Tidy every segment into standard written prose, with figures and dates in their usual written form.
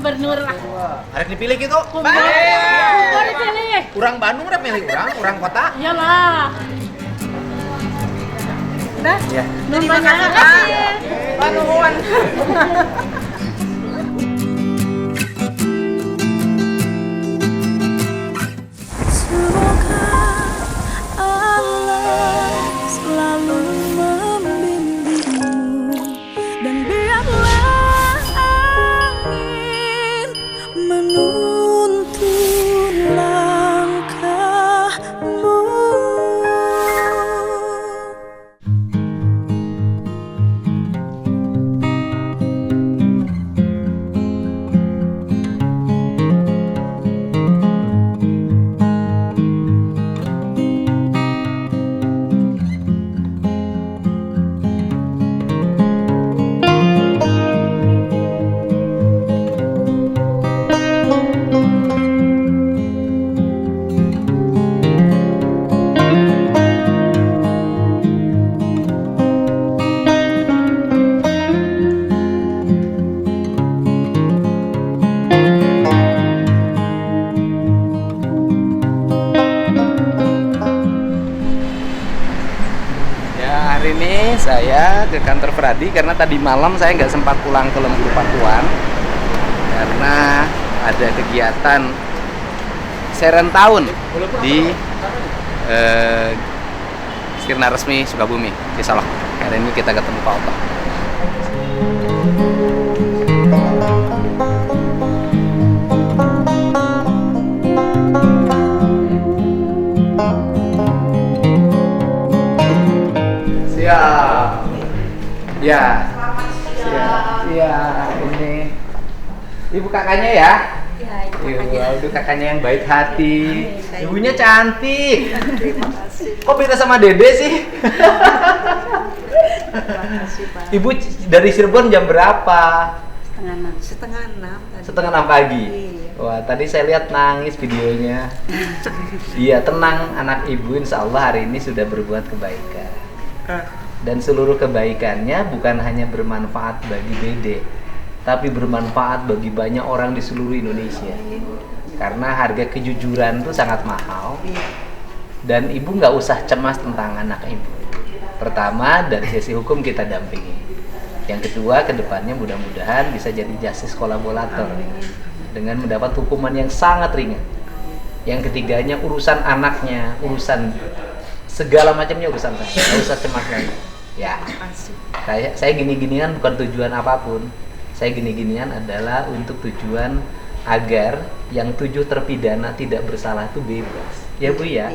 gubernur lah. Arek dipilih gitu. Kumpul dipilih. Urang Bandung rek milih urang kota. Iyalah. Udah? Ya. Terima kasih. Pak Nuhun. Semoga Allah selalu membimbingmu dan biarlah angin menuntun langkahmu. Ya, hari ini saya ke kantor Pradi karena tadi malam saya nggak sempat pulang ke Lembur Pakuan karena ada kegiatan Seren Tahun di Sirna Resmi Sukabumi, Cisolok. Hari ini kita ketemu Pak Oto. Siap. Ya. Siap. Iya, ini Ibu kakaknya ya. Ibu kakaknya yang baik hati. Ibunya cantik. Terima kasih. Kok beda sama Dede sih? Terima kasih, Pak. Ibu dari Cirebon jam berapa? Setengah enam tadi. Setengah 6 pagi. Iya. Wah, tadi saya lihat nangis videonya. Iya, tenang anak ibu, insya Allah hari ini sudah berbuat kebaikan. Dan seluruh kebaikannya bukan hanya bermanfaat bagi Dede, tapi bermanfaat bagi banyak orang di seluruh Indonesia. Karena harga kejujuran itu sangat mahal. Dan ibu nggak usah cemas tentang anak ibu. Pertama, dari sisi hukum kita dampingi. Yang kedua, kedepannya mudah-mudahan bisa jadi justice kolaborator dengan mendapat hukuman yang sangat ringan. Yang ketiganya, urusan anaknya, urusan segala macamnya urusan saya, nggak usah cemas lagi. Ya, saya gini-ginian bukan tujuan apapun. Saya gini-ginian adalah untuk tujuan agar yang 7 terpidana tidak bersalah itu bebas. Ya Bu ya,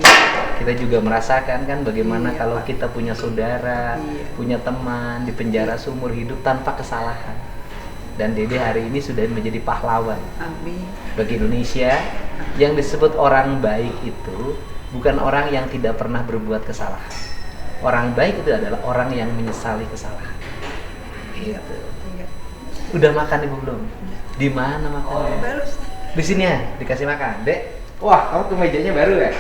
kita juga merasakan kan bagaimana kalau kita punya saudara, punya teman di penjara seumur hidup tanpa kesalahan. Dan Dede hari ini sudah menjadi pahlawan bagi Indonesia. Yang disebut orang baik itu bukan orang yang tidak pernah berbuat kesalahan. Orang baik itu adalah orang yang menyesali kesalahan. Gitu. Udah makan Ibu belum? Di mana makannya? Baru. Di sini ya, dikasih makan. Dek, wah kamu ke mejanya baru ya?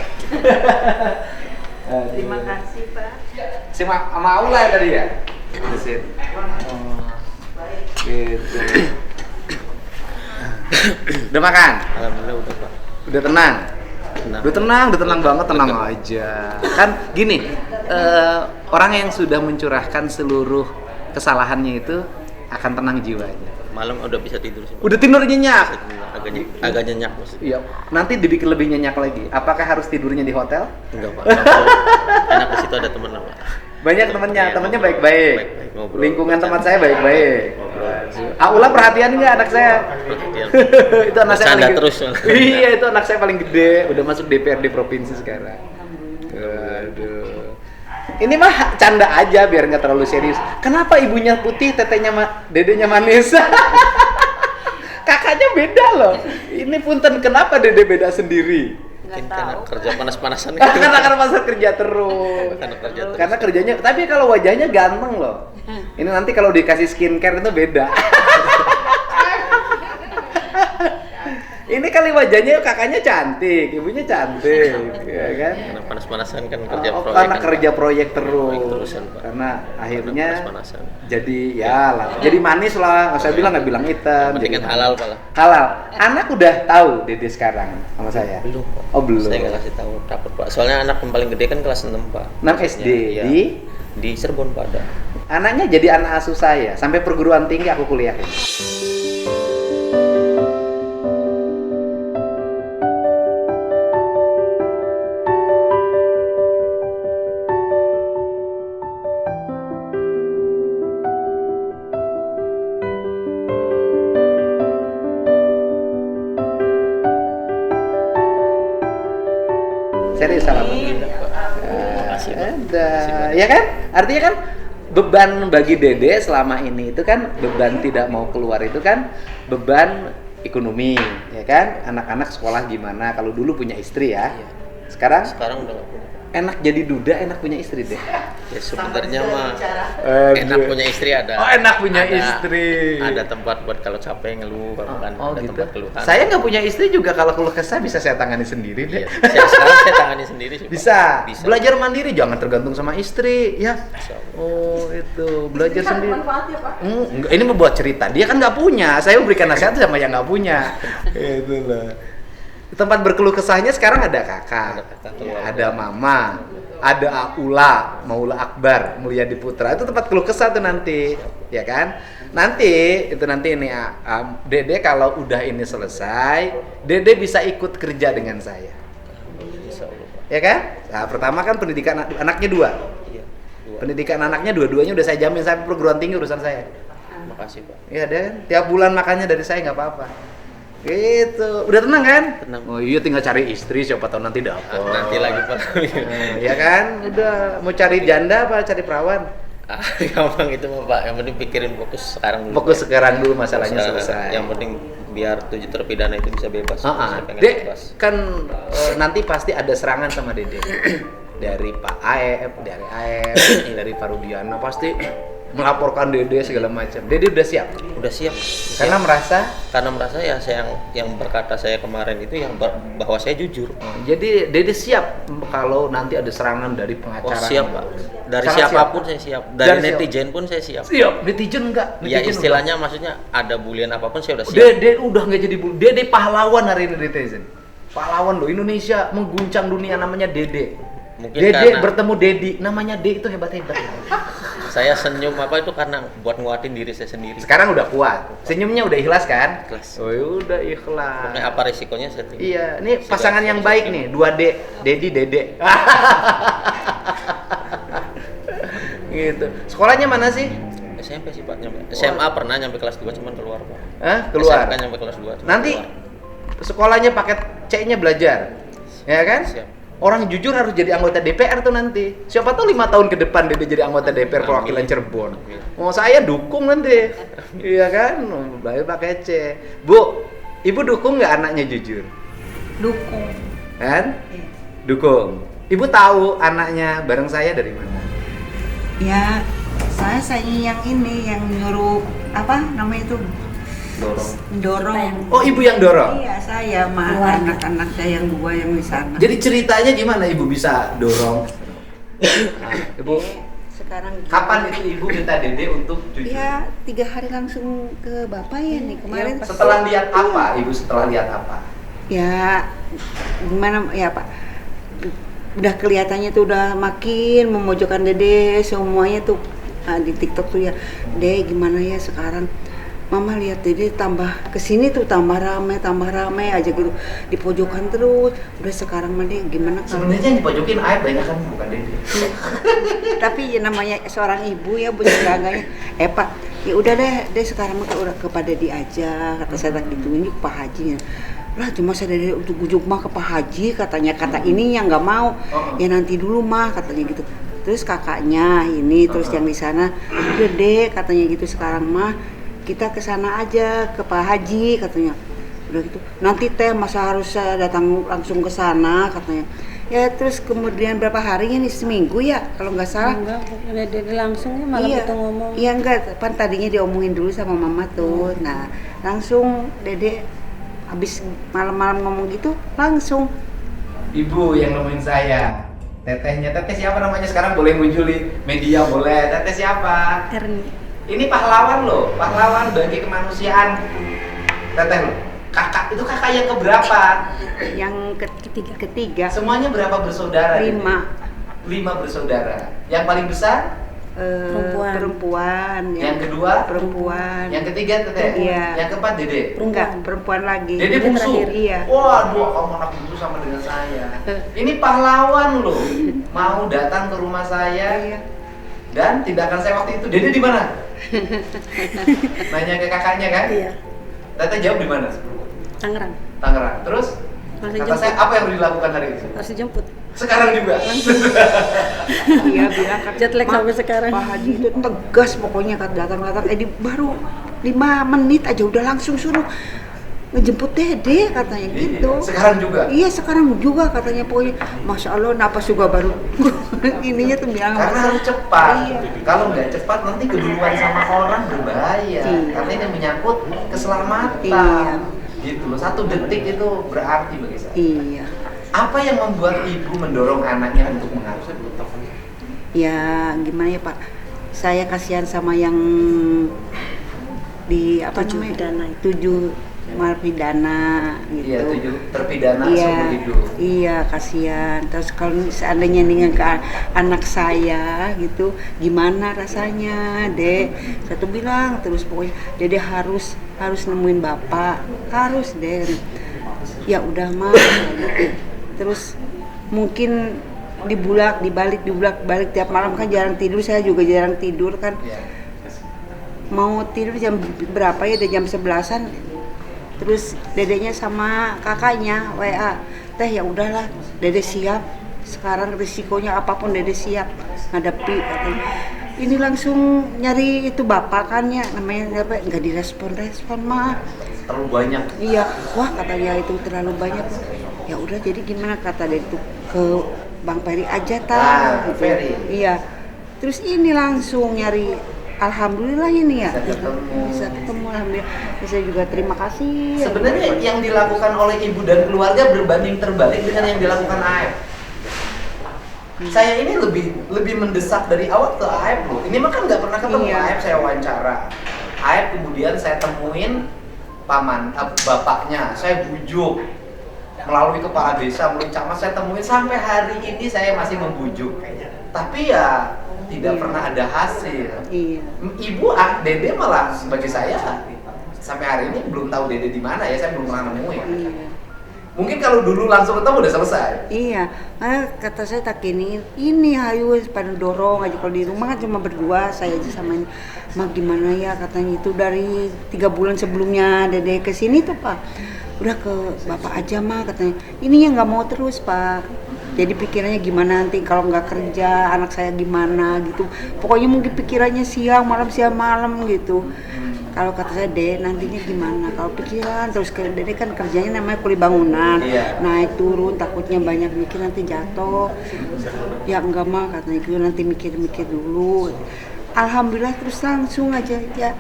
Terima kasih, Pak. Si sama Aula ya tadi ya? Di sini. Oh, gitu. Udah makan? Alhamdulillah udah Pak. Udah tenang? Udah tenang banget, tenang Udah. aja. Kan gini, orang yang sudah mencurahkan seluruh kesalahannya itu akan tenang jiwanya. Malam udah bisa tidur sih Pak. Udah tidur nyenyak? Agak nyenyak maksudnya. Iya. Nanti dibikin lebih nyenyak lagi. Apakah harus tidurnya di hotel? Enggak Pak. Enak di situ ada teman lah Pak. Banyak temennya, Iya, temennya ngobrol. baik-baik. Baik-baik, ngobrol. Lingkungan teman saya baik-baik. Ngobrol. Aula perhatian nggak anak saya? Perhatian. Itu anak saya Bercanda paling terus. Iya, itu anak saya paling gede. Udah masuk DPRD provinsi sekarang. Aduh. Ini mah canda aja biar nggak terlalu serius. Kenapa ibunya putih, tetenya dedenya manis? Kakaknya beda loh. Ini punten kenapa dede beda sendiri? Mungkin karena kerja panas-panasan Karena masa kerja terus. Karena kerja terus. Karena kerjanya, tapi kalau wajahnya ganteng loh. Ini nanti kalau dikasih skincare itu beda. Ini kali wajahnya kakaknya cantik, ibunya cantik, ya kan? Karena panas-panasan kan kerja Oh, proyek. karena kan, kerja Pak. proyek Proyek terus. terusan, Pak. Karena akhirnya Panas-panasan. jadi ya lah, jadi manis lah. Saya bilang nggak bilang hitam. Yang penting jadi kan halal, Pak lah. Halal. Anak udah tahu Dede sekarang sama saya. Belum, Pak. Oh belum. Saya nggak kasih tahu, takut, Pak. Soalnya anak yang paling gede kan kelas 6, Pak. 6 SD Iya. Di Cirebon, Pak, ada. Anaknya jadi anak asuh saya sampai perguruan tinggi aku kuliahin. Serius salam. Makasih, Pak. Ada, ya kan? Artinya kan beban bagi Dede selama ini itu kan beban tidak mau keluar itu kan beban ekonomi, ya kan? Anak-anak sekolah gimana? Kalau dulu punya istri ya, Iya. sekarang Sekarang udah nggak punya. enak jadi duda, enak punya istri deh. Ya sebenarnya mah Aduh. enak punya istri ada. Oh, enak punya Ada- istri. Ada tempat buat kalau capek ngeluh, kalau kan Oh ada gitu. tempat keluhan. Saya nggak punya istri juga kalau keluh kesah bisa saya tangani sendiri deh. Iya. Sekarang saya tangani sendiri sih, Pak. Bisa. Bisa. Belajar mandiri, jangan tergantung sama istri, ya. Insya Allah. Oh itu belajar sendiri. Enggak, ini membuat cerita. Dia kan nggak punya. Saya memberikan nasihat sama yang nggak punya. Itulah. Tempat berkeluh kesahnya sekarang ada kakak, Ada kakak keluarga. ada mama, ada Ula, Maula Akbar, Mulyadi Putra. Itu tempat keluh kesah tuh nanti, ya kan? Nanti ini Dede kalau udah ini selesai, Dede bisa ikut kerja dengan saya, Insya Allah, Pak. ya kan? Nah, pertama kan pendidikan anaknya 2. Iya. Dua. Pendidikan anaknya dua-duanya udah saya jamin sampai perguruan tinggi urusan saya. Makasih, Pak. Iya deh, tiap bulan makannya dari saya nggak apa-apa. Gitu, udah tenang kan? Tenang. Oh iya, tinggal cari istri, siapa tahu nanti dapet. Nanti lagi, Pak. Ya kan, udah mau cari janda apa cari perawan? Gampang itu mah, Pak. Yang penting pikirin fokus sekarang dulu. Fokus Pak. sekarang dulu masalahnya Sekarang, selesai. Yang penting biar 7 terpidana itu bisa bebas. Saya pengen Dek, bebas. kan nanti pasti ada serangan sama Dede dari Pak Aep, dari Aep, dari Farudiana pasti melaporkan Dede segala macam. Dede udah siap? Udah siap. Karena merasa Karena merasa ya saya yang berkata saya kemarin itu yang bahwa saya jujur. jadi Dede siap kalau nanti ada serangan dari Oh, pengacara. siap, Pak. Dari Sangat siapapun siap. saya siap. Dari Dan siap. netizen pun saya siap. Siap, netizen enggak? Ya Netizen istilahnya maksudnya ada bulian apapun saya udah siap. Dede udah nggak jadi Dede pahlawan hari ini netizen. Pahlawan loh, Indonesia mengguncang dunia namanya Dede. Mungkin Dede karena- bertemu Dedi, namanya D itu hebat-hebat. Saya senyum apa itu karena buat nguatin diri saya sendiri. Sekarang udah kuat, senyumnya udah ikhlas kan? Ikhlas. Oh ya udah ikhlas. Pokoknya apa risikonya saya tinggal. Iya, ini pasangan yang baik nih, 2D, Dedi, Dede. Gitu. Sekolahnya mana sih? SMP sih, Pak, nyampe. SMA pernah nyampe kelas 2 cuman keluar, Pak. Hah? Keluar. SMK nyampe kelas 2. Nanti sekolahnya paket C-nya belajar. Ya kan? Siap. Orang jujur harus jadi anggota DPR tuh nanti. Siapa tahu 5 tahun ke depan Dede jadi anggota DPR perwakilan Cirebon. Mau saya dukung nanti. Iya kan? Baik pakai C. Bu, Ibu dukung nggak anaknya jujur? Dukung. Kan? Dukung. Ibu tahu anaknya bareng saya dari mana? Ya, saya yang ini yang nyuruh apa namanya itu dorong. Oh, Ibu yang dorong? Iya, saya mah anak-anak saya yang 2 yang di sana. Jadi ceritanya gimana Ibu bisa dorong? Nah, Ibu, Sekarang kapan itu Ibu minta Dede untuk jujur? Ya, 3 hari langsung ke Bapak ya nih kemarin. Setelah lihat apa? Ibu setelah lihat apa? Ya, gimana ya Pak? Udah kelihatannya tuh udah makin memojokkan Dede semuanya tuh di TikTok tuh ya. Dede gimana ya sekarang? Mama lihat Dede tambah kesini tuh tambah rame aja gitu di pojokan terus. Udah sekarang mah Dede gimana kalau Sebenarnya yang dipojokin Aib banyak kan bukan Dede. tapi ya namanya seorang ibu ya punya gaganya. Pak, ya udah deh sekarang mah udah kepada Dede aja kata saya gitu ini ke Pak Haji. Lah cuma saya dari untuk ujuk mah ke Pak Haji katanya kata ini yang nggak mau ya nanti dulu mah katanya gitu. Terus kakaknya ini terus yang di sana udah deh katanya gitu sekarang mah kita ke sana aja ke Pak Haji katanya. Udah gitu nanti teh masa harus saya datang langsung ke sana katanya. Ya terus kemudian berapa harinya nih seminggu ya kalau nggak salah. Enggak, Dede langsungnya malah Iya, kita ngomong. iya enggak, pan tadinya diomongin dulu sama mama tuh. Nah, langsung Dede habis malam-malam ngomong gitu langsung Ibu yang nemuin saya. Teteh siapa namanya sekarang, boleh muncul di media, boleh. Teteh siapa? Erni. Ini pahlawan loh, pahlawan bagi kemanusiaan. Teteh loh. Kakak itu kakak yang keberapa? yang ketiga. Semuanya berapa bersaudara? 5 bersaudara. Yang paling besar? perempuan. Yang kedua? Perempuan. Yang ketiga teteh? Iya. Yang keempat dede? Enggak, perempuan lagi. Dede bungsu? Iya. Waduh, kamu anak bungsu sama dengan saya. Ini pahlawan loh. Mau datang ke rumah saya Iya. dan tindakan saya waktu itu, Dede di mana? Nanya ke kakaknya kan? Iya. Teteh jawab di mana? Tangerang. Tangerang. Terus Masih kata jemput. saya apa yang harus dilakukan hari itu? Harus dijemput. Sekarang juga. Iya bilang kan Jet lag "Ma, sampai sekarang." Pak Haji itu tegas pokoknya datang baru 5 menit aja udah langsung suruh ngejemput Dede katanya gitu. Sekarang juga. Iya sekarang juga katanya pokoknya Masya Allah napas juga baru ininya tuh bilang Karena harus cepat. Iya. Kalau nggak cepat nanti keduluan sama orang berbahaya. Iya. Karena ini menyangkut keselamatan. Iya. Gitu loh. 1 detik itu berarti bagi saya. Iya. Apa yang membuat ibu mendorong anaknya untuk mengasuh? Ya gimana ya Pak, saya kasihan sama yang di apa 7 namanya pidana. 7 narapidana gitu. Iya, 7 terpidana Iya, seumur hidup. iya kasihan. Terus kalau seandainya dengan ke anak saya gitu, gimana rasanya, Dek? Satu bilang terus pokoknya, Dede harus nemuin bapak, harus deh. Ya udah mah. Terus mungkin dibalik tiap malam kan jarang tidur, saya juga jarang tidur kan. Iya. Mau tidur jam berapa ya, udah jam 11-an. Terus dedenya sama kakaknya WA, teh ya udahlah, Dede siap. Sekarang risikonya apapun Dede siap ngadepi katanya. Ini langsung nyari itu bapak kan ya, namanya apa? Nggak direspon mah. Terlalu banyak. Iya, wah katanya itu terlalu banyak. Ya udah jadi gimana kata dia itu ke Bang Peri aja Ah, gitu. Peri. Iya. Terus ini langsung nyari, alhamdulillah ini ya Bisa ketemu alhamdulillah. Saya juga terima kasih. Sebenarnya yang dilakukan oleh ibu dan keluarga berbanding terbalik dengan yang dilakukan Aep. Saya ini lebih mendesak dari awal ke Aep loh. Ini mah kan nggak pernah ketemu. Iya. Aep saya wawancara. Aep kemudian saya temuin bapaknya, saya bujuk melalui kepala desa, melalui camat, saya temuin sampai hari ini saya masih membujuk. Tapi ya tidak pernah ada hasil. Iya. Ibu Dede malah bagi saya sampai hari ini belum tahu Dede di mana ya, saya belum pernah nemu ya. Iya. Mungkin kalau dulu langsung ketemu udah selesai. Iya, kata saya tak ini hayu pada dorong aja, kalau di rumah kan cuma berdua saya aja sama ini. Mak gimana ya katanya itu dari 3 bulan sebelumnya Dede kesini tuh Pak, udah ke bapak aja mah katanya. Ininya nggak mau terus Pak. Jadi pikirannya gimana nanti kalau nggak kerja anak saya gimana gitu. Pokoknya mungkin pikirannya siang malam gitu. Kalau kata saya Dede nantinya gimana? Kalau pikiran terus Dede kan kerjanya namanya kuli bangunan, Iya. naik turun takutnya banyak mikir nanti jatuh. Ya enggak mah katanya itu nanti mikir-mikir dulu. Alhamdulillah terus langsung aja ya.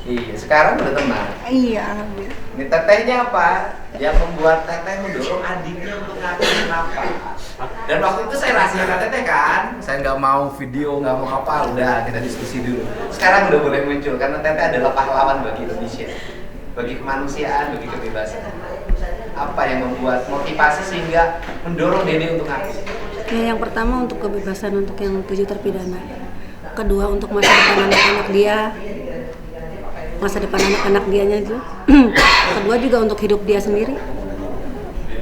Iya, sekarang udah tenang. Iya alhamdulillah. Ini tetehnya apa? Yang membuat teteh mendorong adiknya untuk ngakuin apa? Dan waktu itu saya rahasiakan teteh kan, saya nggak mau video, nggak mau apa, udah kita diskusi dulu. Sekarang udah boleh muncul karena teteh adalah pahlawan bagi Indonesia, bagi kemanusiaan, bagi kebebasan. Apa yang membuat motivasi sehingga mendorong Dede untuk ngaku? Ya, yang pertama untuk kebebasan untuk yang 7 terpidana. Kedua untuk masa depan anak-anak dia, masa depan anak-anak dianya juga. Kedua juga untuk hidup dia sendiri.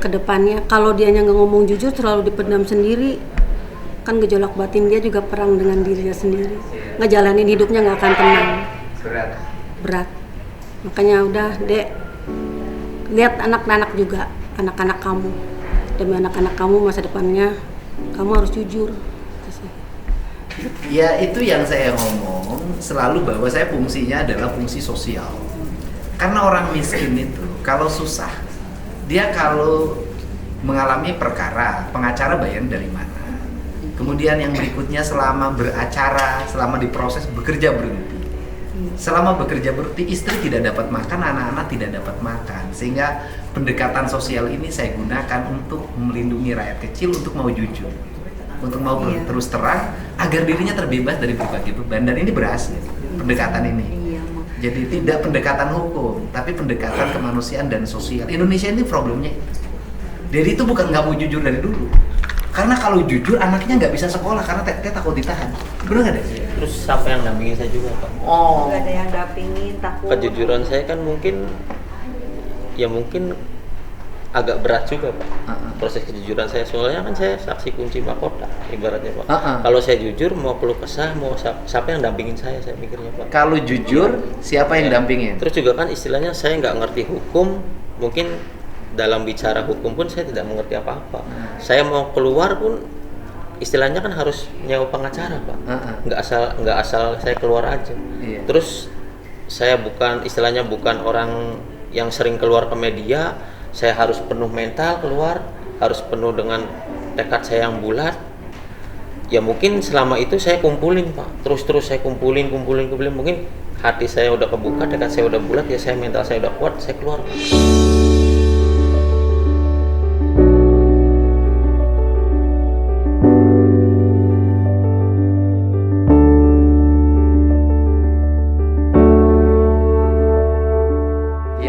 Kedepannya kalau dianya nggak ngomong jujur, terlalu dipendam sendiri, kan gejolak batin dia juga perang dengan dirinya sendiri. Ngejalanin hidupnya nggak akan tenang. Berat. Makanya udah Dek, lihat anak-anak juga, anak-anak kamu. Demi anak-anak kamu masa depannya, kamu harus jujur. Ya itu yang saya ngomong selalu, bahwa saya fungsinya adalah fungsi sosial. Karena orang miskin itu kalau susah, dia kalau mengalami perkara, pengacara bayar dari mana? Kemudian yang berikutnya selama beracara, selama diproses bekerja berhenti. Selama bekerja berarti istri tidak dapat makan, anak-anak tidak dapat makan. Sehingga pendekatan sosial ini saya gunakan untuk melindungi rakyat kecil untuk mau jujur. Untuk mau terus terang agar dirinya terbebas dari berbagai beban, dan ini berhasil pendekatan ini. Jadi tidak pendekatan hukum, tapi pendekatan kemanusiaan dan sosial. Indonesia ini problemnya itu. Jadi itu bukan nggak mau jujur dari dulu, karena kalau jujur anaknya nggak bisa sekolah karena teteh takut ditahan. Benar nggak deh? Terus siapa yang dampingin saya juga, Pak? Oh, Nggak ada yang dampingin, takut. Kejujuran saya kan mungkin agak berat juga, Pak. Proses kejujuran saya, soalnya kan saya saksi kunci mahkota ibaratnya, Pak. Kalau saya jujur mau keluh kesah, mau siapa yang dampingin saya mikirnya, Pak. kalau jujur siapa yang dampingin? Terus juga kan istilahnya saya nggak ngerti hukum, mungkin dalam bicara hukum pun saya tidak mengerti apa-apa. Saya mau keluar pun istilahnya kan harus nyewa pengacara, Pak. Nggak asal saya keluar aja. Iya. Terus saya bukan orang yang sering keluar ke media. Saya harus penuh mental keluar, harus penuh dengan tekad saya yang bulat. Ya mungkin selama itu saya kumpulin, Pak. Terus saya kumpulin. Mungkin hati saya udah kebuka, tekad saya udah bulat, ya saya mental saya udah kuat, saya keluar.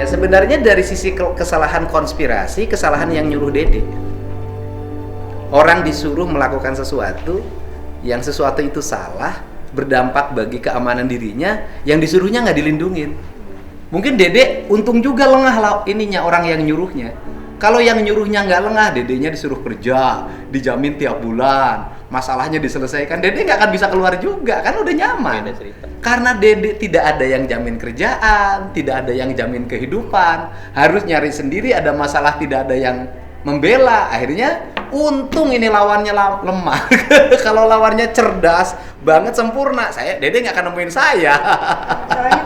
Sebenarnya dari sisi kesalahan konspirasi, kesalahan yang nyuruh Dede. Orang disuruh melakukan sesuatu, yang sesuatu itu salah, berdampak bagi keamanan dirinya, yang disuruhnya nggak dilindungin. Mungkin Dede untung juga lengah ininya orang yang nyuruhnya. Kalau yang nyuruhnya nggak lengah, Dedenya disuruh kerja, dijamin tiap bulan, masalahnya diselesaikan, Dede nggak akan bisa keluar juga, kan udah nyaman. Karena Dede tidak ada yang jamin kerjaan, tidak ada yang jamin kehidupan, harus nyari sendiri, ada masalah tidak ada yang membela, akhirnya untung ini lawannya lemah. Kalau lawannya cerdas banget, sempurna, Dede nggak akan nemuin saya. Soalnya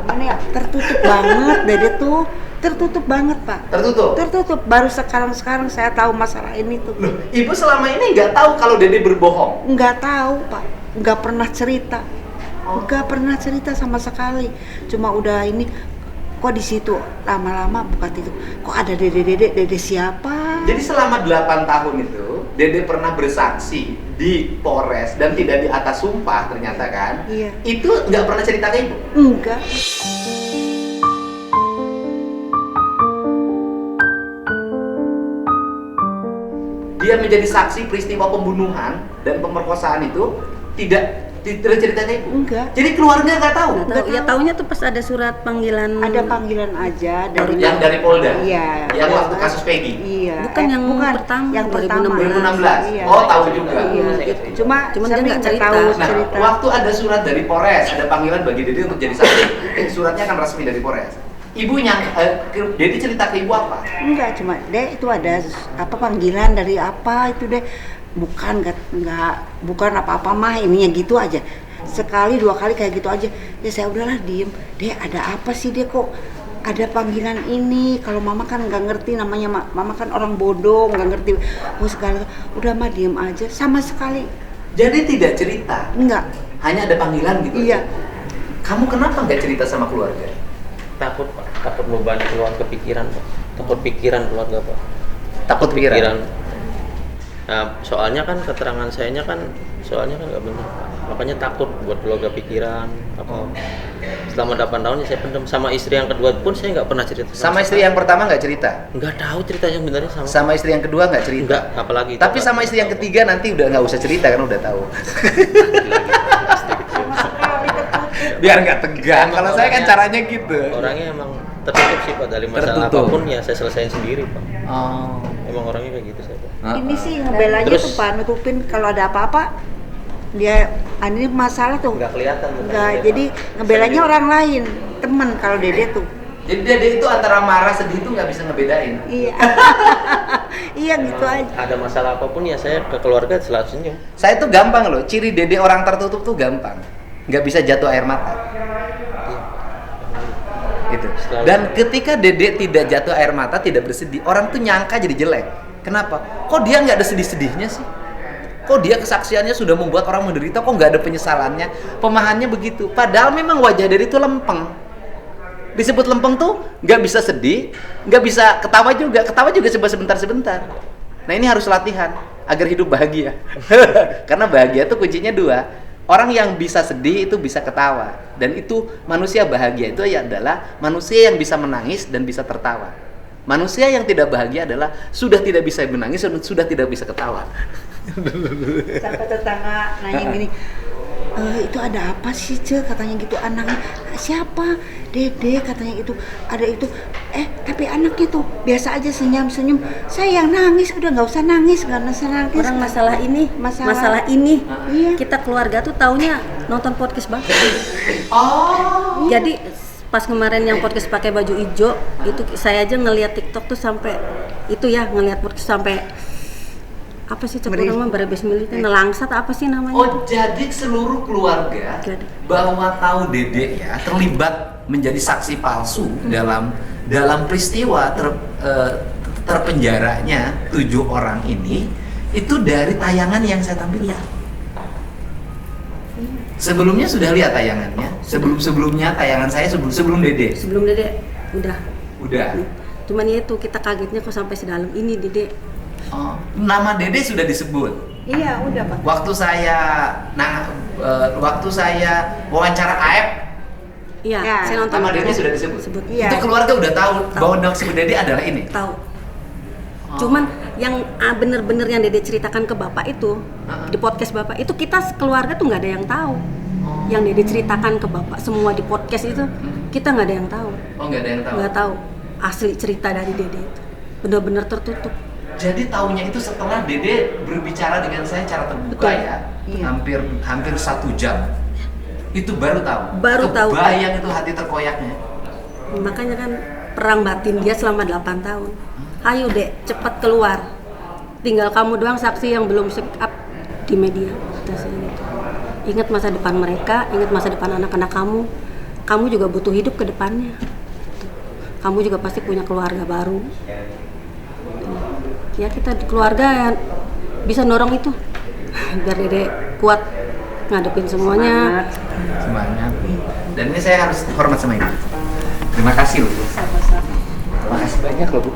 gimana ya, tertutup banget Dede tuh. Tertutup banget, Pak. Tertutup. Baru sekarang saya tahu masalah ini tuh. Loh, Ibu selama ini nggak tahu kalau Dede berbohong? Nggak tahu, Pak. Nggak pernah cerita. Nggak pernah cerita sama sekali. Cuma udah ini, kok di situ lama-lama buka itu. Kok ada Dede siapa? Jadi selama 8 tahun itu, Dede pernah bersaksi di Polres dan tidak di atas sumpah ternyata kan? Iya. Itu nggak pernah cerita ke Ibu? Enggak. Dia menjadi saksi peristiwa pembunuhan dan pemerkosaan itu tidak cerita ke Ibu? Enggak. Jadi keluarga nggak tahu? Nggak tahu. Ya taunya tuh pas ada surat panggilan. Ada panggilan aja dari Yang dari Polda? Iya. Yang waktu kasus Peggy? Iya. Bukan yang pertama, yang 2016. Iya. Oh, tahu juga. Iya. Cuma dia nggak cerita. tahu Nah, cerita. waktu ada surat dari Polres, ada panggilan bagi Dede untuk jadi saksi. Suratnya kan resmi dari Polres. Ibunya, Dede cerita ke Ibu apa? Enggak, cuma itu ada panggilan dari apa itu bukan apa-apa mah, ininya gitu aja. Sekali 2 kali kayak gitu aja. Ya saya udahlah diem. Ada apa sih kok ada panggilan ini? Kalau mama kan nggak ngerti namanya, mama kan orang bodoh, nggak ngerti. Segala udah mah diem aja sama sekali. Jadi tidak cerita? Enggak. Hanya ada panggilan gitu? Iya. Aja? Kamu kenapa nggak cerita sama keluarga? Takut, Pak. Takut beban keluarga, pikiran, Pak. Takut pikiran keluarga, Pak. Takut pikiran? Nah, soalnya kan keterangan sayanya kan nggak benar, Pak. Makanya takut buat keluarga pikiran. Selama 8 tahun saya pendam. Sama istri yang kedua pun saya nggak pernah cerita. Sama istri yang pertama nggak cerita? Nggak tahu ceritanya sebenarnya sama. Sama istri yang kedua nggak cerita? Nggak, apalagi. Tapi sama istri yang ketiga nanti udah nggak usah cerita kan udah tahu. Biar nggak tegang. Kalau saya kan caranya gitu. Orangnya emang tertutup sih, Pak. Dari masalah apapun ya saya selesaiin sendiri, Pak. Oh. Emang orangnya kayak gitu saya, Pak. Ini sih ngebelanya Terus, tuh Pak, nutupin kalau ada apa-apa. Dia ini masalah tuh. Nggak kelihatan. Enggak, jadi ngebelanya orang lain, teman kalau Dede tuh. Jadi Dede itu antara marah sedih itu nggak bisa ngebedain. Iya. Iya gitu aja. Ada masalah apapun ya saya ke keluarga selalu senyum. Saya tuh gampang loh, ciri Dede orang tertutup tuh gampang. Nggak bisa jatuh air mata. Itu. Dan ketika Dede tidak jatuh air mata, tidak bersedih, orang tuh nyangka jadi jelek. Kenapa? Kok dia nggak ada sedih-sedihnya sih? Kok dia kesaksiannya sudah membuat orang menderita, kok nggak ada penyesalannya? Pemahamannya begitu. Padahal memang wajah Dede itu lempeng. Disebut lempeng tuh nggak bisa sedih, nggak bisa ketawa juga. Ketawa juga sebentar-sebentar. Nah ini harus latihan agar hidup bahagia. Karena bahagia itu kuncinya dua. Orang yang bisa sedih itu bisa ketawa. Dan itu manusia bahagia itu adalah manusia yang bisa menangis dan bisa tertawa. Manusia yang tidak bahagia adalah sudah tidak bisa menangis dan sudah tidak bisa ketawa. Sampai tetangga nanya gini, itu ada apa sih Ce, katanya gitu anaknya. Siapa? Dede katanya itu. Ada itu. Tapi anaknya tuh biasa aja senyum-senyum. Saya yang nangis, udah nggak usah nangis, nggak usah nangis. Orang masalah ini Iya. kita keluarga tuh taunya nonton podcast Bapak. Jadi pas kemarin yang podcast pakai baju hijau itu saya aja ngelihat TikTok tuh sampai itu ya, ngelihat podcast sampai apa sih nama berebes militer nelangsat apa sih namanya? Oh, jadi seluruh keluarga bahwa tahu Dede ya terlibat menjadi saksi palsu dalam peristiwa terpenjaranya 7 orang ini itu dari tayangan yang saya tampilkan. Sebelumnya sudah lihat tayangannya? Sebelumnya tayangan saya sebelum Dede. Sebelum Dede Udah. Cuman ya itu kita kagetnya kok sampai sedalam ini Dede. Oh, nama Dede sudah disebut. Iya, udah Pak. Waktu saya wawancara Aep, Iya, Ya, saya nonton. nama Dede sudah disebut. Iya. Itu keluarga udah tahu bahwa nama Dede adalah ini. Tahu. Cuman yang bener-bener yang Dede ceritakan ke Bapak itu di podcast Bapak itu kita keluarga tuh nggak ada yang tahu. Yang Dede ceritakan ke Bapak semua di podcast itu kita nggak ada yang tahu. Oh, nggak ada yang tahu. Nggak tahu asli cerita dari Dede itu. Bener-bener tertutup. Jadi tahunya itu setelah Dede berbicara dengan saya secara terbuka. Betul. Ya, Iya. hampir 1 jam. Itu baru tahu. Baru tahu. Kebayang itu hati terkoyaknya. Makanya kan perang batin dia selama 8 tahun. Ayo Dek, cepat keluar. Tinggal kamu doang saksi yang belum speak up di media. Kata saya gitu. Ingat masa depan mereka, ingat masa depan anak-anak kamu. Kamu juga butuh hidup ke depannya. Kamu juga pasti punya keluarga baru. Ya kita di keluarga bisa dorong itu biar Dede kuat ngadepin semuanya. Semangat. Dan ini saya harus hormat sama Ibu. Terima kasih loh Bu. Sama-sama. Terima kasih banyak loh Bu.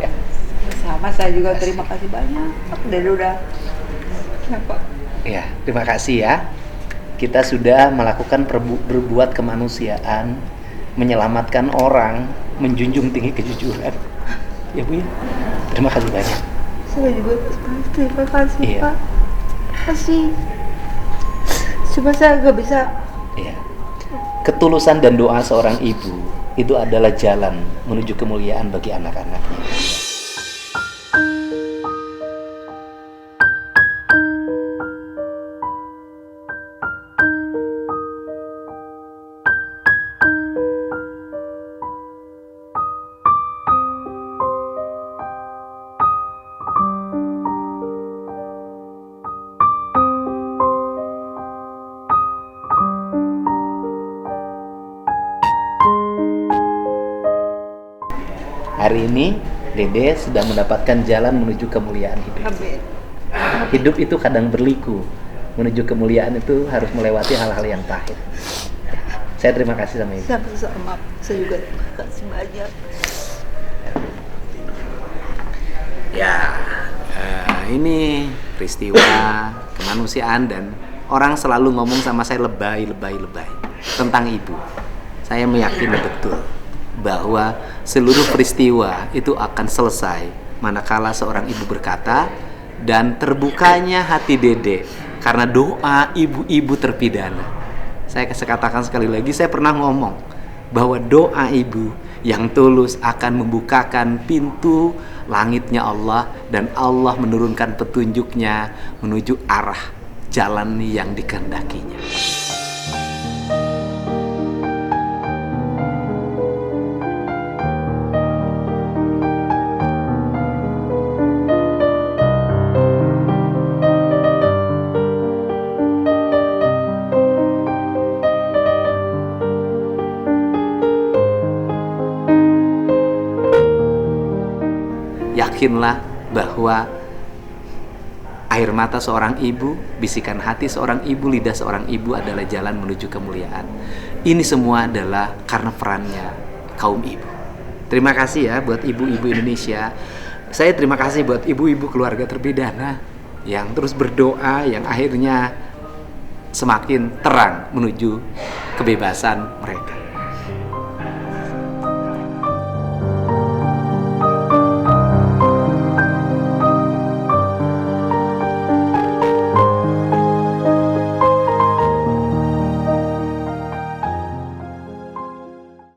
Ya. Sama, saya juga terima kasih banyak. Dede udah. Kenapa? Ya, terima kasih ya. Kita sudah melakukan berbuat kemanusiaan, menyelamatkan orang, menjunjung tinggi kejujuran. Ya Bu ya. Terima kasih banyak. Saya juga terima kasih Iya. Pak. Kasih. Cuma saya nggak bisa. Iya. Ketulusan dan doa seorang ibu itu adalah jalan menuju kemuliaan bagi anak-anaknya. Hari ini Dede sudah mendapatkan jalan menuju kemuliaan hidup. Amin. Hidup itu kadang berliku. Menuju kemuliaan itu harus melewati hal-hal yang pahit. Saya terima kasih sama Ibu. Sama-sama. Saya juga terima kasih banyak. Ya, ini peristiwa kemanusiaan dan orang selalu ngomong sama saya lebay tentang Ibu. Saya meyakini betul bahwa seluruh peristiwa itu akan selesai manakala seorang ibu berkata dan terbukanya hati Dede karena doa ibu-ibu terpidana. Saya katakan sekali lagi, saya pernah ngomong bahwa doa ibu yang tulus akan membukakan pintu langitnya Allah dan Allah menurunkan petunjuknya menuju arah jalan yang dikehendakinya. Yakinlah bahwa Air mata seorang ibu, bisikan hati seorang ibu, lidah seorang ibu adalah jalan menuju kemuliaan. Ini semua adalah karena perannya kaum ibu. Terima kasih ya buat ibu-ibu Indonesia. Saya terima kasih buat ibu-ibu keluarga terpidana yang terus berdoa, yang akhirnya semakin terang menuju kebebasan mereka.